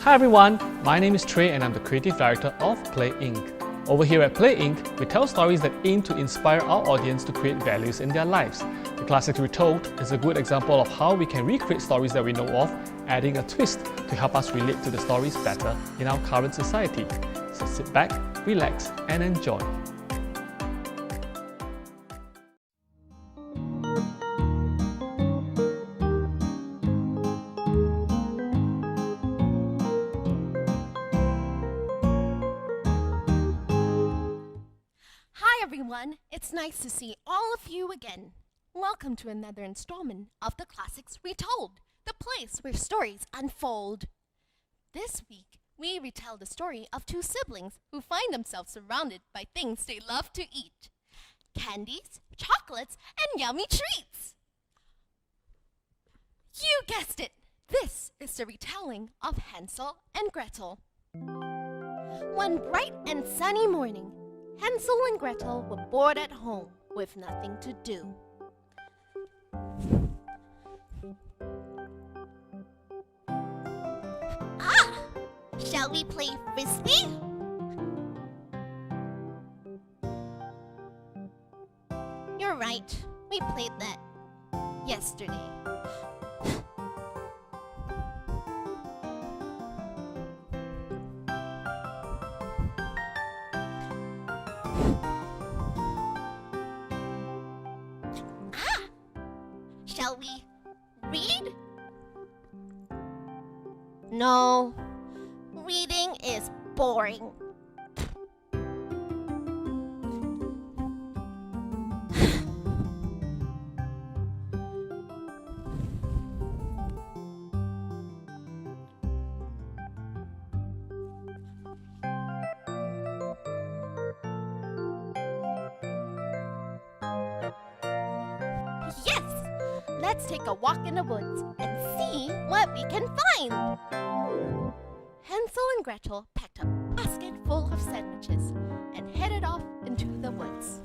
Hi everyone, my name is Trey and I'm the Creative Director of Play Inc. Over here at Play Inc., we tell stories that aim to inspire our audience to create values in their lives. The Classics Retold is a good example of how we can recreate stories that we know of, adding a twist to help us relate to the stories better in our current society. So sit back, relax and enjoy. Hi everyone, it's nice to see all of you again. Welcome to another installment of The Classics Retold, the place where stories unfold. This week, we retell the story of two siblings who find themselves surrounded by things they love to eat: candies, chocolates, and yummy treats. You guessed it! This is the retelling of Hansel and Gretel. One bright and sunny morning, Hansel and Gretel were bored at home with nothing to do. Shall we play Frisbee? You're right, we played that yesterday. Shall we read? No, reading is boring. Yes! Let's take a walk in the woods and see what we can find. Hansel and Gretel packed a basket full of sandwiches and headed off into the woods.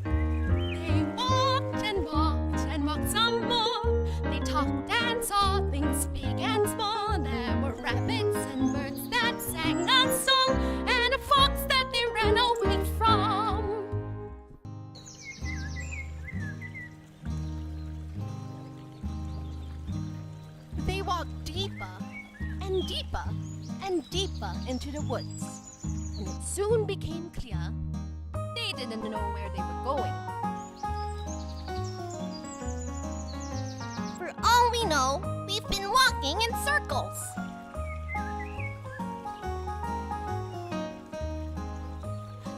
They walked and walked and walked some more. They talked and saw things big and small. There were rabbits and birds that sang a song, and a fox that they ran away from. They walked deeper and deeper and deeper into the woods, and it soon became clear they didn't know where they were going. For all we know, we've been walking in circles.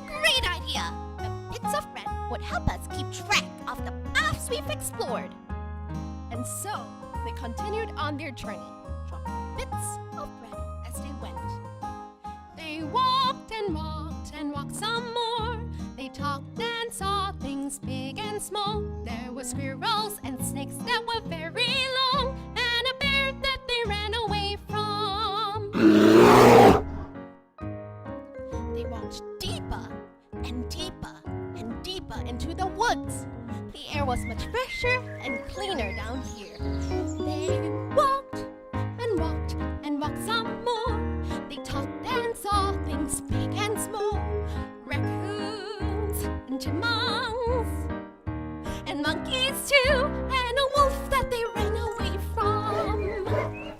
Great idea! The bits of bread would help us keep track of the paths we've explored. And so, they continued on their journey, dropping bits of bread as they went. They walked and walked and walked some more. They talked and saw things big and small. There were squirrels and snakes that were very long, and a bear that they ran away from. They walked deeper and deeper and deeper into the woods. The air was much fresher and cleaner down here. They walked and walked and walked some more. They talked and saw things big and small. Raccoons and chipmunks and monkeys too, and a wolf that they ran away from.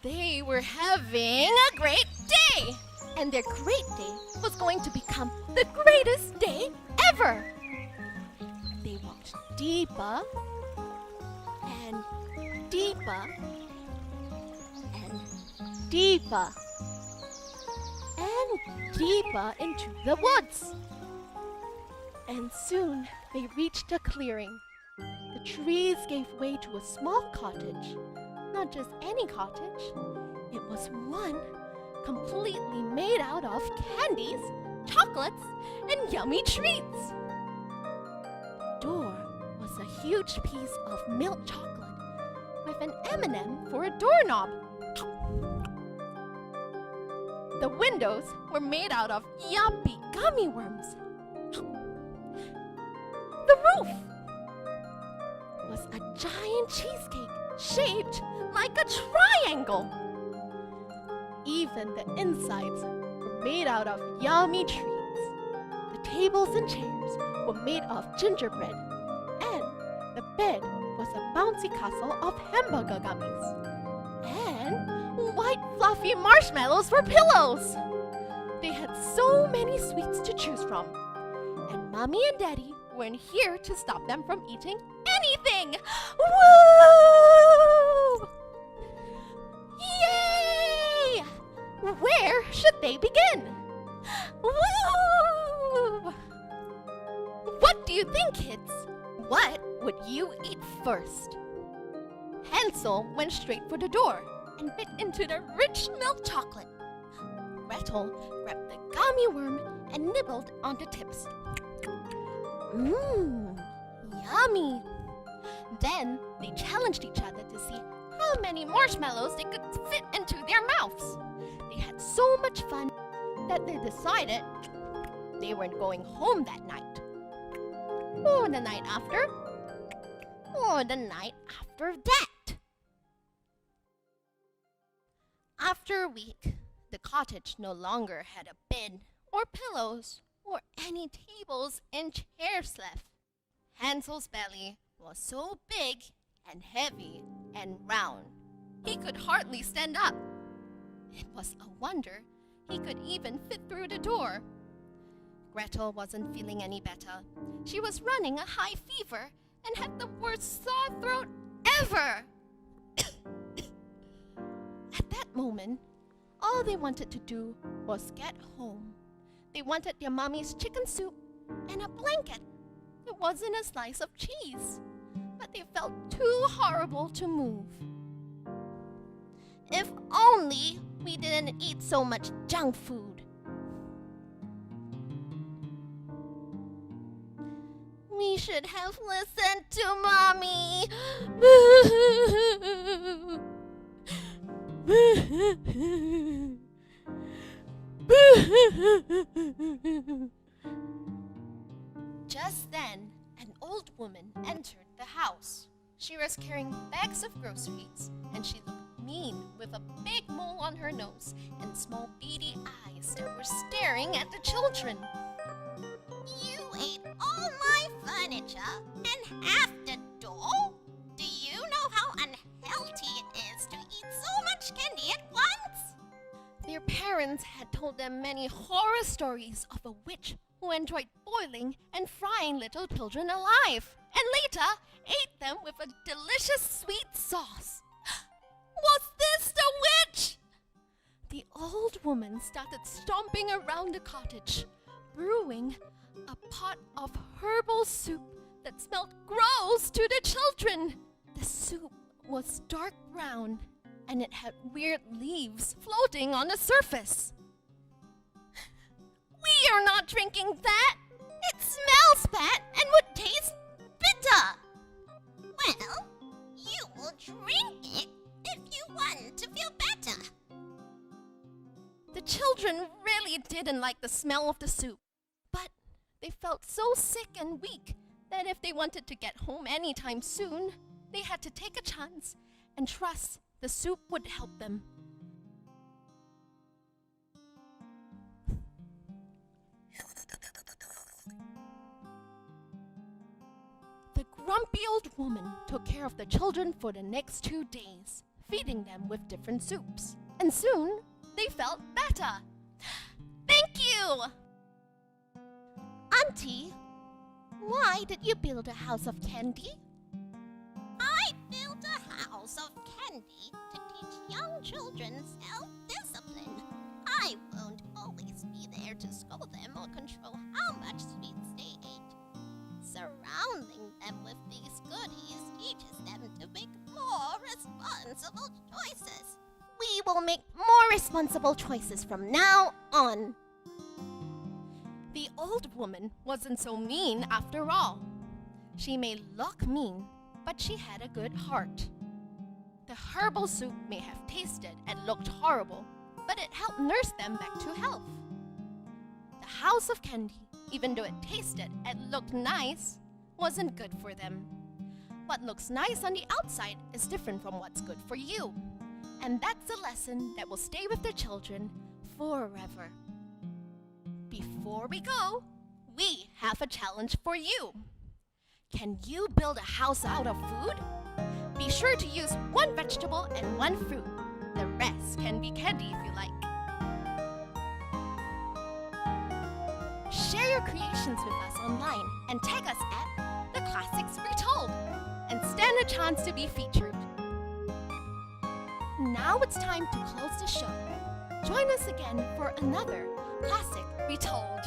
They were having a great day, and their great day was going to become the greatest day ever. They walked deeper and deeper and deeper and deeper into the woods. And soon they reached a clearing. The trees gave way to a small cottage. Not just any cottage. It was one completely made out of candies, chocolates, and yummy treats. The door was a huge piece of milk chocolate with an M&M for a doorknob. The windows were made out of yuppie gummy worms. The roof was a giant cheesecake shaped like a triangle. Even the insides were made out of yummy treats. The tables and chairs were made of gingerbread, and the bed was a bouncy castle of hamburger gummies. And white fluffy marshmallows for pillows. They had so many sweets to choose from, and Mommy and Daddy weren't here to stop them from eating anything. Woo! Yay! Where should they begin? Woo! What do you think, kids? What would you eat first? Hansel went straight for the door and bit into the rich milk chocolate. Gretel grabbed the gummy worm and nibbled on the tips. Mmm, yummy. Then they challenged each other to see how many marshmallows they could fit into their mouths. They had so much fun that they decided they weren't going home that night. Or the night after. Or the night after that. After a week, the cottage no longer had a bed or pillows or any tables and chairs left. Hansel's belly was so big and heavy and round, he could hardly stand up. It was a wonder he could even fit through the door. Gretel wasn't feeling any better. She was running a high fever and had the worst sore throat ever. At that moment, all they wanted to do was get home. They wanted their mommy's chicken soup and a blanket. It wasn't a slice of cheese, but they felt too horrible to move. If only we didn't eat so much junk food. We should have listened to Mommy. Just then, an old woman entered the house. She was carrying bags of groceries, and she looked mean with a big mole on her nose and small beady eyes that were staring at the children. You ate all my furniture and half the dough? Do you know how unhealthy it is to eat so much candy at once? Their parents had told them many horror stories of a witch who enjoyed boiling and frying little children alive, and later ate them with a delicious sweet sauce. Was this the witch? The old woman started stomping around the cottage, brewing a pot of herbal soup that smelled gross to the children. The soup was dark brown, and it had weird leaves floating on the surface. We are not drinking that! It smells bad and would taste bitter. Well, you will drink it if you want to feel better. The children really didn't like the smell of the soup, but they felt so sick and weak that if they wanted to get home anytime soon, they had to take a chance and trust the soup would help them. The grumpy old woman took care of the children for the next 2 days, feeding them with different soups. And soon, they felt better. Thank you! Auntie, why did you build a house of candy? I built a house of candy to teach young children self-discipline. I won't always be there to scold them or control how much sweets they ate. Surrounding them with these goodies teaches them to make more responsible choices. We will make more responsible choices from now on. The old woman wasn't so mean after all. She may look mean, but she had a good heart. The herbal soup may have tasted and looked horrible, but it helped nurse them back to health. The house of candy, even though it tasted and looked nice, wasn't good for them. what looks nice on the outside is different from what's good for you. And that's a lesson that will stay with the children forever. Before we go, we have a challenge for you. Can you build a house out of food? Be sure to use one vegetable and one fruit. The rest can be candy if you like. Share your creations with us online and tag us at The Classics Retold and stand a chance to be featured. Now it's time to close the show. Join us again for another Classic Retold.